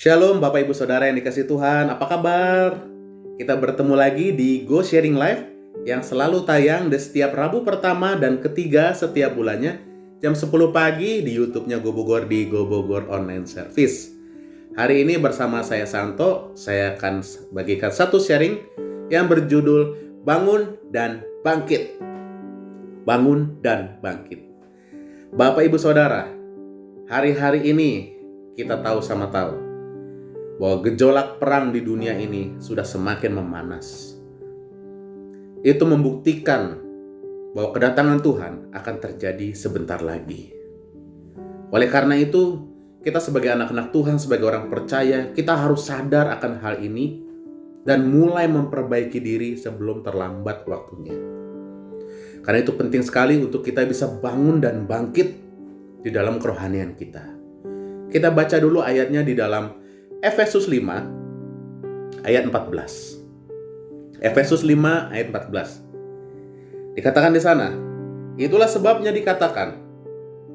Shalom Bapak Ibu Saudara yang dikasihi Tuhan, apa kabar? Kita bertemu lagi di Go Sharing Live yang selalu tayang di setiap Rabu pertama dan ketiga setiap bulannya jam 10 pagi di YouTube-nya Go Bogor di Go Bogor Online Service. Hari ini bersama saya Santo, saya akan bagikan satu sharing yang berjudul Bangun dan Bangkit. Bangun dan Bangkit. Bapak Ibu Saudara, hari-hari ini kita tahu sama tahu bahwa gejolak perang di dunia ini sudah semakin memanas. Itu membuktikan bahwa kedatangan Tuhan akan terjadi sebentar lagi. Oleh karena itu, kita sebagai anak-anak Tuhan, sebagai orang percaya, kita harus sadar akan hal ini dan mulai memperbaiki diri sebelum terlambat waktunya. Karena itu penting sekali untuk kita bisa bangun dan bangkit di dalam kerohanian kita. Kita baca dulu ayatnya di dalam Efesus 5 ayat 14. Efesus 5 ayat 14. Dikatakan di sana, itulah sebabnya dikatakan,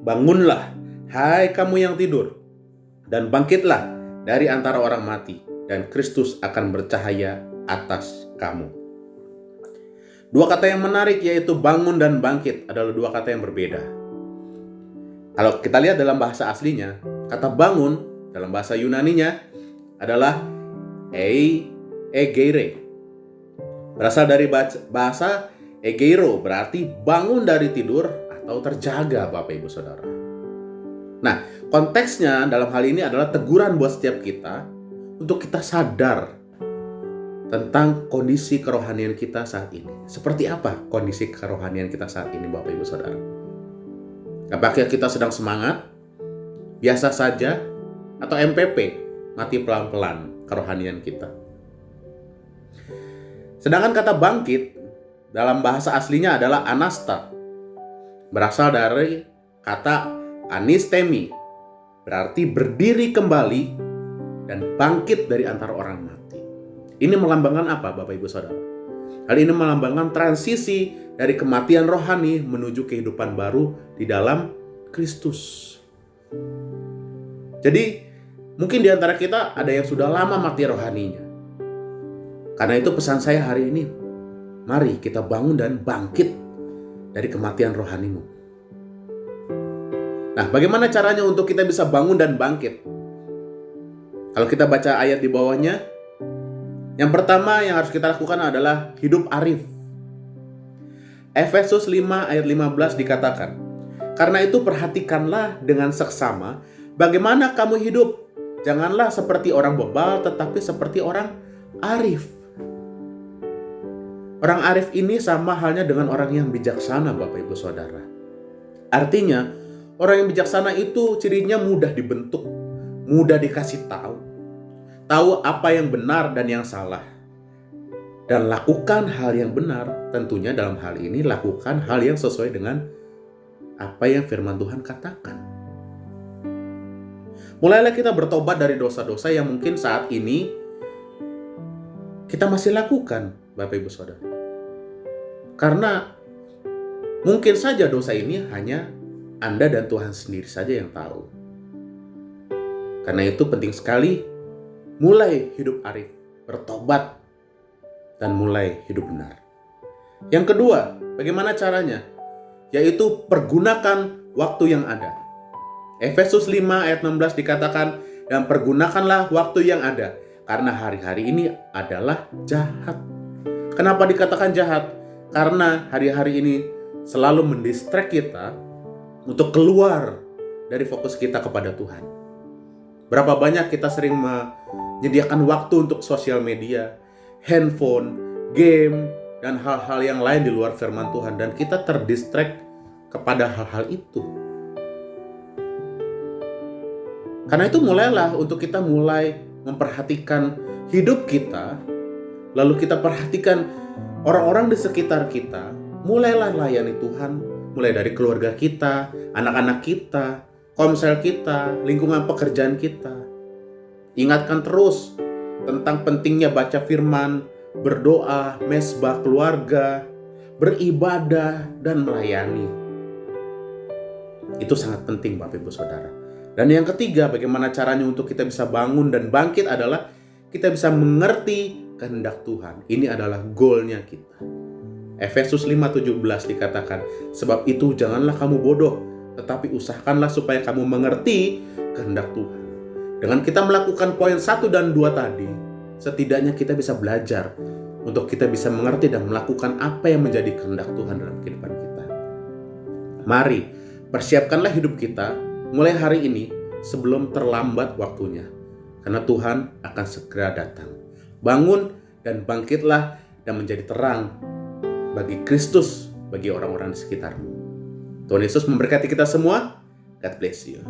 bangunlah, hai kamu yang tidur, dan bangkitlah dari antara orang mati, dan Kristus akan bercahaya atas kamu. Dua kata yang menarik yaitu bangun dan bangkit adalah dua kata yang berbeda. Kalau kita lihat dalam bahasa aslinya, kata bangun dalam bahasa Yunaninya adalah egeire. Berasal dari bahasa egeiro, berarti bangun dari tidur atau terjaga, Bapak Ibu Saudara. Nah, konteksnya dalam hal ini adalah teguran buat setiap kita untuk kita sadar tentang kondisi kerohanian kita saat ini. Seperti apa kondisi kerohanian kita saat ini, Bapak Ibu Saudara? Apakah kita sedang semangat, biasa saja, atau MPP, mati pelan-pelan kerohanian kita? Sedangkan kata bangkit dalam bahasa aslinya adalah anasta. Berasal dari kata anistemi, berarti berdiri kembali dan bangkit dari antara orang mati. Ini melambangkan apa, Bapak Ibu Saudara? Hal ini melambangkan transisi dari kematian rohani menuju kehidupan baru di dalam Kristus. Jadi, mungkin di antara kita ada yang sudah lama mati rohaninya. Karena itu pesan saya hari ini, mari kita bangun dan bangkit dari kematian rohanimu. Nah, bagaimana caranya untuk kita bisa bangun dan bangkit? Kalau kita baca ayat di bawahnya, yang pertama yang harus kita lakukan adalah hidup arif. Efesus 5 ayat 15 dikatakan, karena itu perhatikanlah dengan seksama bagaimana kamu hidup. Janganlah seperti orang bebal, tetapi seperti orang arif. Orang arif ini sama halnya dengan orang yang bijaksana, Bapak Ibu Saudara. Artinya, orang yang bijaksana itu cirinya mudah dibentuk, mudah dikasih tahu apa yang benar dan yang salah. Dan lakukan hal yang benar, tentunya dalam hal ini lakukan hal yang sesuai dengan apa yang firman Tuhan katakan. Mulailah kita bertobat dari dosa-dosa yang mungkin saat ini kita masih lakukan, Bapak Ibu Saudara. Karena mungkin saja dosa ini hanya Anda dan Tuhan sendiri saja yang tahu. Karena itu penting sekali mulai hidup arif, bertobat, dan mulai hidup benar. Yang kedua, bagaimana caranya? Yaitu pergunakan waktu yang ada. Efesus 5 ayat 16 dikatakan, dan pergunakanlah waktu yang ada, karena hari-hari ini adalah jahat. Kenapa dikatakan jahat? Karena hari-hari ini selalu mendistract kita untuk keluar dari fokus kita kepada Tuhan. Berapa banyak kita sering menyediakan waktu untuk sosial media, handphone, game, dan hal-hal yang lain di luar firman Tuhan, dan kita terdistract kepada hal-hal itu. Karena itu mulailah untuk kita mulai memperhatikan hidup kita, lalu kita perhatikan orang-orang di sekitar kita, mulailah layani Tuhan, mulai dari keluarga kita, anak-anak kita, komsel kita, lingkungan pekerjaan kita. Ingatkan terus tentang pentingnya baca firman, berdoa, mesbah keluarga, beribadah, dan melayani. Itu sangat penting, Bapak Ibu Saudara. Dan yang ketiga, bagaimana caranya untuk kita bisa bangun dan bangkit adalah kita bisa mengerti kehendak Tuhan. Ini adalah goalnya kita. Efesus 5:17 dikatakan, sebab itu janganlah kamu bodoh, tetapi usahakanlah supaya kamu mengerti kehendak Tuhan. Dengan kita melakukan poin 1 dan 2 tadi, setidaknya kita bisa belajar untuk kita bisa mengerti dan melakukan apa yang menjadi kehendak Tuhan dalam kehidupan kita. Mari, persiapkanlah hidup kita mulai hari ini sebelum terlambat waktunya. Karena Tuhan akan segera datang. Bangun dan bangkitlah dan menjadi terang bagi Kristus, bagi orang-orang di sekitarmu. Tuhan Yesus memberkati kita semua. God bless you.